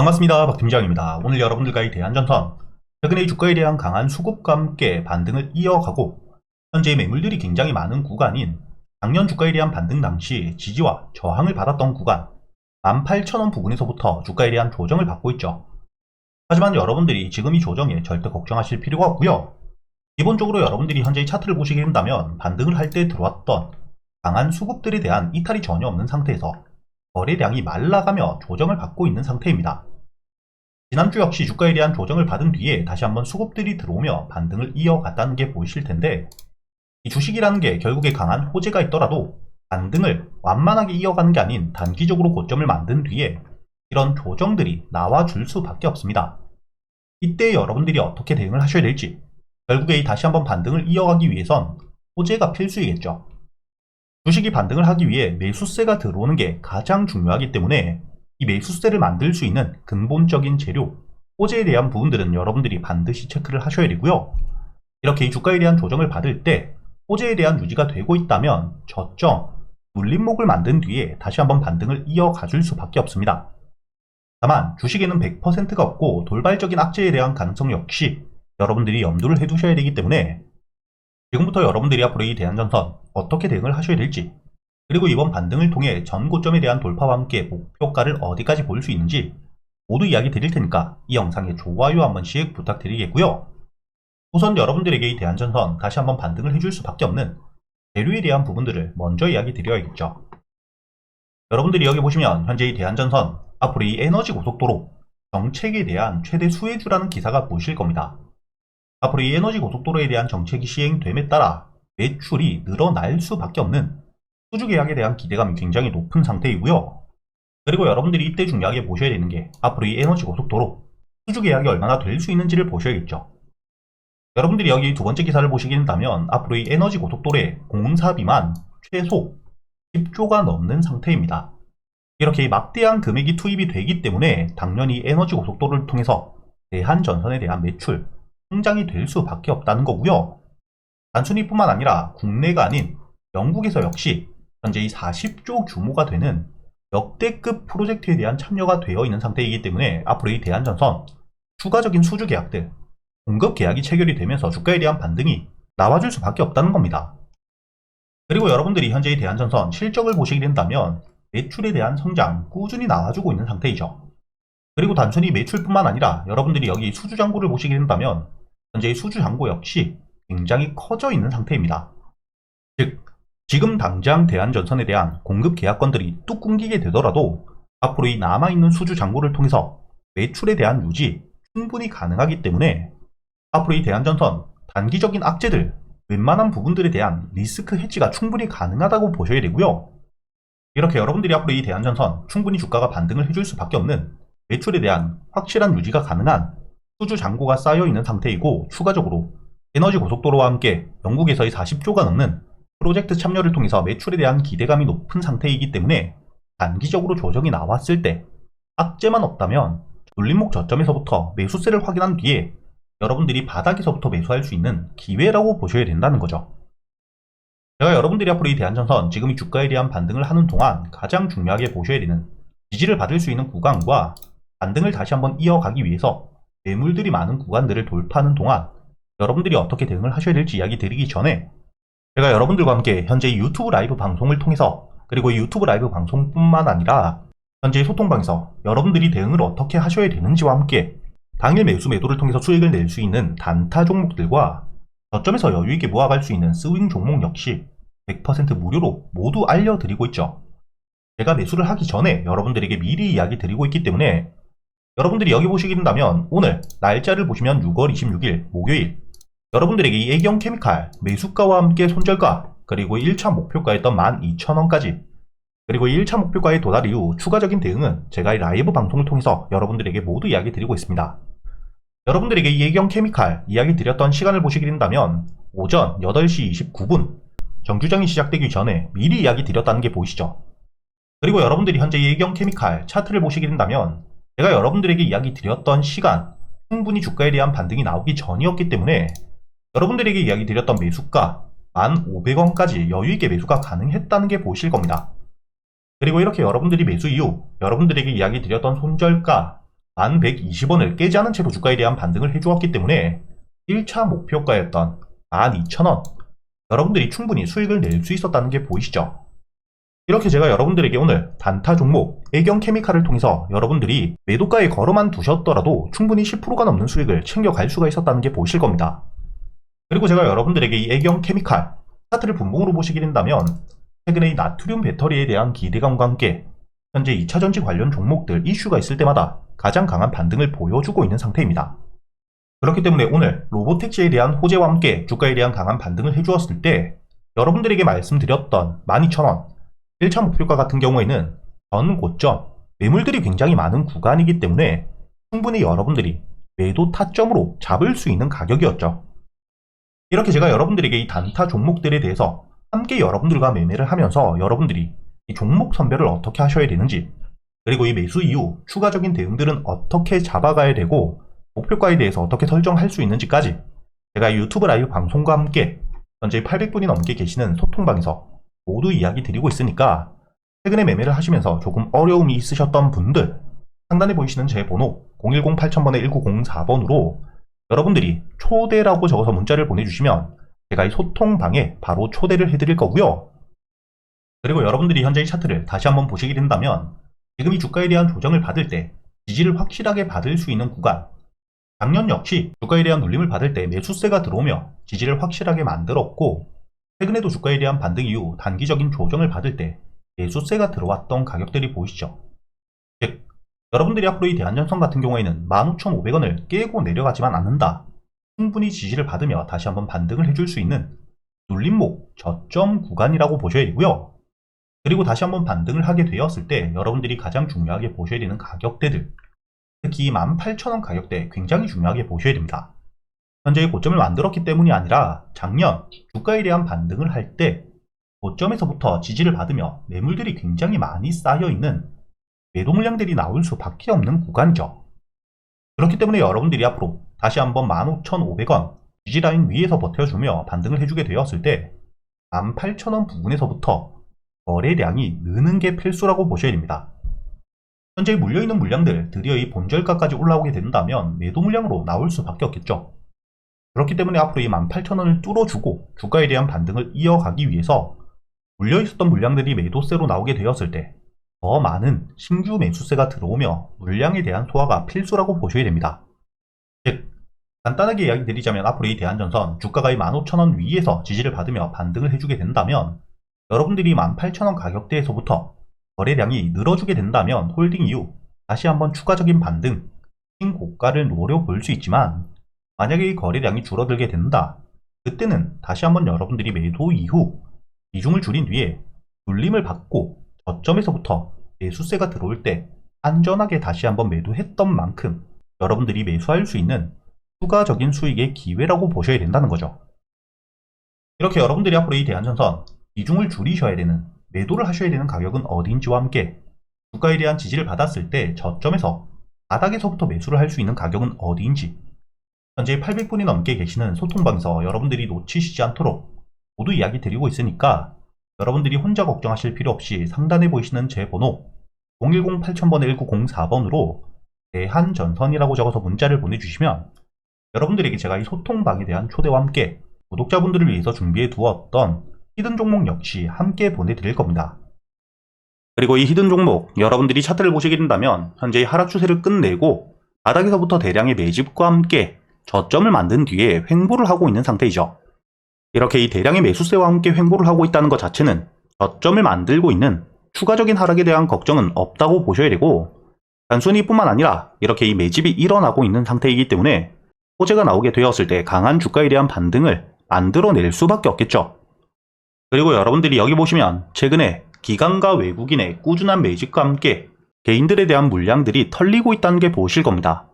반갑습니다. 박팀장입니다. 오늘 여러분들과의 대한전선, 최근에 주가에 대한 강한 수급과 함께 반등을 이어가고 현재 매물들이 굉장히 많은 구간인 작년 주가에 대한 반등 당시 지지와 저항을 받았던 구간 18,000원 부근에서부터 주가에 대한 조정을 받고 있죠. 하지만 여러분들이 지금 이 조정에 절대 걱정하실 필요가 없고요. 기본적으로 여러분들이 현재 이 차트를 보시게 된다면 반등을 할 때 들어왔던 강한 수급들에 대한 이탈이 전혀 없는 상태에서 거래량이 말라가며 조정을 받고 있는 상태입니다. 지난주 역시 주가에 대한 조정을 받은 뒤에 다시 한번 수급들이 들어오며 반등을 이어갔다는 게 보이실 텐데, 이 주식이라는 게 결국에 강한 호재가 있더라도 반등을 완만하게 이어가는 게 아닌 단기적으로 고점을 만든 뒤에 이런 조정들이 나와줄 수밖에 없습니다. 이때 여러분들이 어떻게 대응을 하셔야 될지, 결국에 다시 한번 반등을 이어가기 위해선 호재가 필수이겠죠. 주식이 반등을 하기 위해 매수세가 들어오는 게 가장 중요하기 때문에 이 매수세를 만들 수 있는 근본적인 재료, 호재에 대한 부분들은 여러분들이 반드시 체크를 하셔야 되고요. 이렇게 이 주가에 대한 조정을 받을 때 호재에 대한 유지가 되고 있다면 저점, 눌림목을 만든 뒤에 다시 한번 반등을 이어가 줄 수밖에 없습니다. 다만 주식에는 100%가 없고 돌발적인 악재에 대한 가능성 역시 여러분들이 염두를 해두셔야 되기 때문에 지금부터 여러분들이 앞으로 이 대한전선 어떻게 대응을 하셔야 될지, 그리고 이번 반등을 통해 전 고점에 대한 돌파와 함께 목표가를 어디까지 볼 수 있는지 모두 이야기 드릴 테니까 이 영상에 좋아요 한 번씩 부탁드리겠고요. 우선 여러분들에게 이 대한전선 다시 한번 반등을 해줄 수밖에 없는 재료에 대한 부분들을 먼저 이야기 드려야겠죠. 여러분들이 여기 보시면 현재 이 대한전선 앞으로 이 에너지 고속도로 정책에 대한 최대 수혜주라는 기사가 보이실 겁니다. 앞으로 이 에너지 고속도로에 대한 정책이 시행됨에 따라 매출이 늘어날 수밖에 없는 수주 계약에 대한 기대감이 굉장히 높은 상태이고요. 그리고 여러분들이 이때 중요하게 보셔야 되는 게 앞으로 이 에너지 고속도로 수주 계약이 얼마나 될 수 있는지를 보셔야겠죠. 여러분들이 여기 두 번째 기사를 보시게 된다면 앞으로 이 에너지 고속도로의 공사비만 최소 10조가 넘는 상태입니다. 이렇게 막대한 금액이 투입이 되기 때문에 당연히 에너지 고속도로를 통해서 대한전선에 대한 매출 성장이 될 수밖에 없다는 거고요. 단순히 뿐만 아니라 국내가 아닌 영국에서 역시 현재 이 40조 규모가 되는 역대급 프로젝트에 대한 참여가 되어 있는 상태이기 때문에 앞으로 이 대한전선 추가적인 수주 계약들, 공급 계약이 체결이 되면서 주가에 대한 반등이 나와줄 수밖에 없다는 겁니다. 그리고 여러분들이 현재 이 대한전선 실적을 보시게 된다면 매출에 대한 성장 꾸준히 나와주고 있는 상태이죠. 그리고 단순히 매출뿐만 아니라 여러분들이 여기 수주 잔고를 보시게 된다면 현재 이 수주 잔고 역시 굉장히 커져 있는 상태입니다. 즉, 지금 당장 대한전선에 대한 공급 계약건들이 뚝 끊기게 되더라도 앞으로 이 남아있는 수주 잔고를 통해서 매출에 대한 유지 충분히 가능하기 때문에 앞으로 이 대한전선 단기적인 악재들, 웬만한 부분들에 대한 리스크 해지가 충분히 가능하다고 보셔야 되고요. 이렇게 여러분들이 앞으로 이 대한전선 충분히 주가가 반등을 해줄 수밖에 없는 매출에 대한 확실한 유지가 가능한 수주 잔고가 쌓여있는 상태이고, 추가적으로 에너지 고속도로와 함께 영국에서의 40조가 넘는 프로젝트 참여를 통해서 매출에 대한 기대감이 높은 상태이기 때문에 단기적으로 조정이 나왔을 때 악재만 없다면 눌림목 저점에서부터 매수세를 확인한 뒤에 여러분들이 바닥에서부터 매수할 수 있는 기회라고 보셔야 된다는 거죠. 제가 여러분들이 앞으로 이 대한전선 지금 이 주가에 대한 반등을 하는 동안 가장 중요하게 보셔야 되는 지지를 받을 수 있는 구간과 반등을 다시 한번 이어가기 위해서 매물들이 많은 구간들을 돌파하는 동안 여러분들이 어떻게 대응을 하셔야 될지 이야기 드리기 전에 제가 여러분들과 함께 현재 유튜브 라이브 방송을 통해서, 그리고 이 유튜브 라이브 방송뿐만 아니라 현재 소통방에서 여러분들이 대응을 어떻게 하셔야 되는지와 함께 당일 매수 매도를 통해서 수익을 낼 수 있는 단타 종목들과 저점에서 여유있게 모아갈 수 있는 스윙 종목 역시 100% 무료로 모두 알려드리고 있죠. 제가 매수를 하기 전에 여러분들에게 미리 이야기 드리고 있기 때문에 여러분들이 여기 보시게 된다면 오늘 날짜를 보시면 6월 26일 목요일 여러분들에게 이 애경케미칼 매수가와 함께 손절가, 그리고 1차 목표가였던 12,000원까지, 그리고 1차 목표가에 도달 이후 추가적인 대응은 제가 이 라이브 방송을 통해서 여러분들에게 모두 이야기 드리고 있습니다. 여러분들에게 이 애경케미칼 이야기 드렸던 시간을 보시게 된다면 오전 8시 29분 정주정이 시작되기 전에 미리 이야기 드렸다는 게 보이시죠? 그리고 여러분들이 현재 이 애경케미칼 차트를 보시게 된다면 제가 여러분들에게 이야기 드렸던 시간 충분히 주가에 대한 반등이 나오기 전이었기 때문에 여러분들에게 이야기 드렸던 매수가 1,500원까지 여유있게 매수가 가능했다는 게 보이실 겁니다. 그리고 이렇게 여러분들이 매수 이후 여러분들에게 이야기 드렸던 손절가 1120원을 깨지 않은 채로 주가에 대한 반등을 해주었기 때문에 1차 목표가였던 12,000원, 여러분들이 충분히 수익을 낼 수 있었다는 게 보이시죠? 이렇게 제가 여러분들에게 오늘 단타 종목 애경케미칼을 통해서 여러분들이 매도가에 걸어만 두셨더라도 충분히 10%가 넘는 수익을 챙겨갈 수가 있었다는 게 보이실 겁니다. 그리고 제가 여러분들에게 이 애경케미칼 차트를 분봉으로 보시게 된다면 최근에 이 나트륨 배터리에 대한 기대감과 함께 현재 2차전지 관련 종목들 이슈가 있을 때마다 가장 강한 반등을 보여주고 있는 상태입니다. 그렇기 때문에 오늘 로보택시에 대한 호재와 함께 주가에 대한 강한 반등을 해주었을 때 여러분들에게 말씀드렸던 12,000원 1차 목표가 같은 경우에는 전 고점, 매물들이 굉장히 많은 구간이기 때문에 충분히 여러분들이 매도 타점으로 잡을 수 있는 가격이었죠. 이렇게 제가 여러분들에게 이 단타 종목들에 대해서 함께 여러분들과 매매를 하면서 여러분들이 이 종목 선별을 어떻게 하셔야 되는지, 그리고 이 매수 이후 추가적인 대응들은 어떻게 잡아가야 되고 목표가에 대해서 어떻게 설정할 수 있는지까지 제가 유튜브 라이브 방송과 함께 현재 800분이 넘게 계시는 소통방에서 모두 이야기 드리고 있으니까 최근에 매매를 하시면서 조금 어려움이 있으셨던 분들 상단에 보이시는 제 번호 010-8000번에 1904번으로 여러분들이 초대라고 적어서 문자를 보내주시면 제가 이 소통방에 바로 초대를 해드릴 거고요. 그리고 여러분들이 현재 이 차트를 다시 한번 보시게 된다면 지금 이 주가에 대한 조정을 받을 때 지지를 확실하게 받을 수 있는 구간, 작년 역시 주가에 대한 눌림을 받을 때 매수세가 들어오며 지지를 확실하게 만들었고 최근에도 주가에 대한 반등 이후 단기적인 조정을 받을 때 매수세가 들어왔던 가격들이 보이시죠? 즉, 여러분들이 앞으로 이 대한전선 같은 경우에는 15,500원을 깨고 내려가지만 않는다. 충분히 지지를 받으며 다시 한번 반등을 해줄 수 있는 눌림목 저점 구간이라고 보셔야 되고요. 그리고 다시 한번 반등을 하게 되었을 때 여러분들이 가장 중요하게 보셔야 되는 가격대들, 특히 18,000원 가격대 굉장히 중요하게 보셔야 됩니다. 현재 고점을 만들었기 때문이 아니라 작년 주가에 대한 반등을 할 때 고점에서부터 지지를 받으며 매물들이 굉장히 많이 쌓여있는 매도 물량들이 나올 수밖에 없는 구간이죠. 그렇기 때문에 여러분들이 앞으로 다시 한번 15,500원 지지라인 위에서 버텨주며 반등을 해주게 되었을 때 18,000원 부근에서부터 거래량이 느는 게 필수라고 보셔야 됩니다. 현재 물려있는 물량들 드디어 이 본절가까지 올라오게 된다면 매도 물량으로 나올 수밖에 없겠죠. 그렇기 때문에 앞으로 이 18,000원을 뚫어주고 주가에 대한 반등을 이어가기 위해서 물려있었던 물량들이 매도세로 나오게 되었을 때 더 많은 신규 매수세가 들어오며 물량에 대한 소화가 필수라고 보셔야 됩니다. 즉, 간단하게 이야기 드리자면 앞으로 이 대한전선 주가가 이 15,000원 위에서 지지를 받으며 반등을 해주게 된다면 여러분들이 18,000원 가격대에서부터 거래량이 늘어주게 된다면 홀딩 이후 다시 한번 추가적인 반등, 신고가를 노려볼 수 있지만 만약에 이 거래량이 줄어들게 된다. 그때는 다시 한번 여러분들이 매도 이후 비중을 줄인 뒤에 눌림을 받고 저점에서부터 매수세가 들어올 때 안전하게 다시 한번 매도했던 만큼 여러분들이 매수할 수 있는 추가적인 수익의 기회라고 보셔야 된다는 거죠. 이렇게 여러분들이 앞으로 이 대한전선 비중을 줄이셔야 되는, 매도를 하셔야 되는 가격은 어디인지와 함께 주가에 대한 지지를 받았을 때 저점에서 바닥에서부터 매수를 할 수 있는 가격은 어디인지 현재 800분이 넘게 계시는 소통방에서 여러분들이 놓치시지 않도록 모두 이야기 드리고 있으니까 여러분들이 혼자 걱정하실 필요 없이 상단에 보이시는 제 번호 010-8000번에 1904번으로 대한전선이라고 적어서 문자를 보내주시면 여러분들에게 제가 이 소통방에 대한 초대와 함께 구독자분들을 위해서 준비해 두었던 히든 종목 역시 함께 보내드릴 겁니다. 그리고 이 히든 종목 여러분들이 차트를 보시게 된다면 현재 하락 추세를 끝내고 바닥에서부터 대량의 매집과 함께 저점을 만든 뒤에 횡보를 하고 있는 상태이죠. 이렇게 이 대량의 매수세와 함께 횡보를 하고 있다는 것 자체는 저점을 만들고 있는 추가적인 하락에 대한 걱정은 없다고 보셔야 되고 단순히 뿐만 아니라 이렇게 이 매집이 일어나고 있는 상태이기 때문에 호재가 나오게 되었을 때 강한 주가에 대한 반등을 만들어낼 수밖에 없겠죠. 그리고 여러분들이 여기 보시면 최근에 기관과 외국인의 꾸준한 매집과 함께 개인들에 대한 물량들이 털리고 있다는 게 보실 겁니다.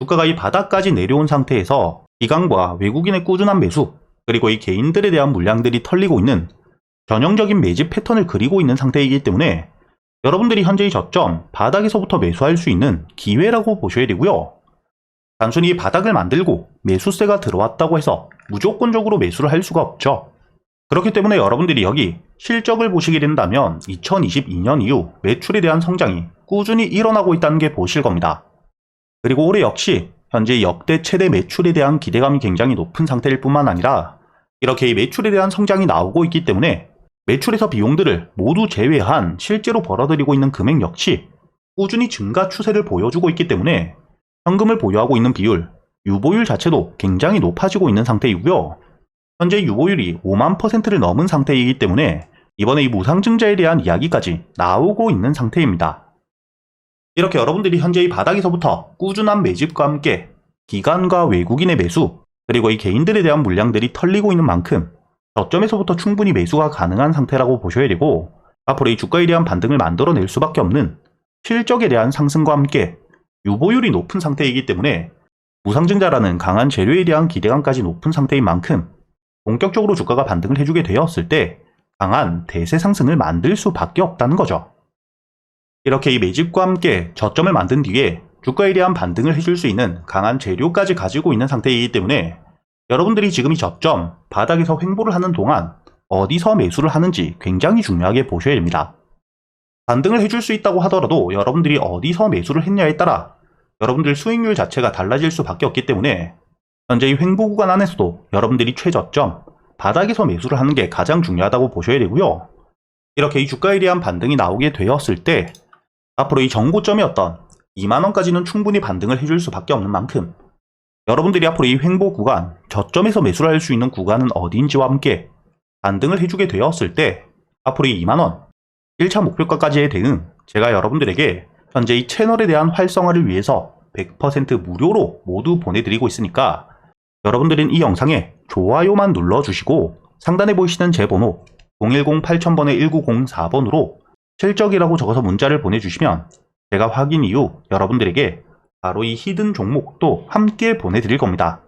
주가가 이 바닥까지 내려온 상태에서 기관과 외국인의 꾸준한 매수 그리고 이 개인들에 대한 물량들이 털리고 있는 전형적인 매집 패턴을 그리고 있는 상태이기 때문에 여러분들이 현재의 저점 바닥에서부터 매수할 수 있는 기회라고 보셔야 되고요. 단순히 바닥을 만들고 매수세가 들어왔다고 해서 무조건적으로 매수를 할 수가 없죠. 그렇기 때문에 여러분들이 여기 실적을 보시게 된다면 2022년 이후 매출에 대한 성장이 꾸준히 일어나고 있다는 게 보실 겁니다. 그리고 올해 역시 현재 역대 최대 매출에 대한 기대감이 굉장히 높은 상태일 뿐만 아니라 이렇게 이 매출에 대한 성장이 나오고 있기 때문에 매출에서 비용들을 모두 제외한 실제로 벌어들이고 있는 금액 역시 꾸준히 증가 추세를 보여주고 있기 때문에 현금을 보유하고 있는 비율, 유보율 자체도 굉장히 높아지고 있는 상태이고요. 현재 유보율이 5만%를 넘은 상태이기 때문에 이번에 이 무상증자에 대한 이야기까지 나오고 있는 상태입니다. 이렇게 여러분들이 현재 이 바닥에서부터 꾸준한 매집과 함께 기관과 외국인의 매수, 그리고 이 개인들에 대한 물량들이 털리고 있는 만큼 저점에서부터 충분히 매수가 가능한 상태라고 보셔야 되고, 앞으로 이 주가에 대한 반등을 만들어낼 수밖에 없는 실적에 대한 상승과 함께 유보율이 높은 상태이기 때문에 무상증자라는 강한 재료에 대한 기대감까지 높은 상태인 만큼 본격적으로 주가가 반등을 해주게 되었을 때 강한 대세 상승을 만들 수밖에 없다는 거죠. 이렇게 이 매집과 함께 저점을 만든 뒤에 주가에 대한 반등을 해줄 수 있는 강한 재료까지 가지고 있는 상태이기 때문에 여러분들이 지금 이 저점, 바닥에서 횡보를 하는 동안 어디서 매수를 하는지 굉장히 중요하게 보셔야 됩니다. 반등을 해줄 수 있다고 하더라도 여러분들이 어디서 매수를 했냐에 따라 여러분들 수익률 자체가 달라질 수밖에 없기 때문에 현재 이 횡보 구간 안에서도 여러분들이 최저점, 바닥에서 매수를 하는 게 가장 중요하다고 보셔야 되고요. 이렇게 이 주가에 대한 반등이 나오게 되었을 때 앞으로 이 정고점이었던 2만원까지는 충분히 반등을 해줄 수밖에 없는 만큼 여러분들이 앞으로 이 횡보 구간, 저점에서 매수를 할 수 있는 구간은 어디인지와 함께 반등을 해주게 되었을 때 앞으로 이 2만원, 1차 목표가까지의 대응, 제가 여러분들에게 현재 이 채널에 대한 활성화를 위해서 100% 무료로 모두 보내드리고 있으니까 여러분들은 이 영상에 좋아요만 눌러주시고 상단에 보이시는 제 번호 010-8000번에 1904번으로 실적이라고 적어서 문자를 보내주시면 제가 확인 이후 여러분들에게 바로 이 히든 종목도 함께 보내드릴 겁니다.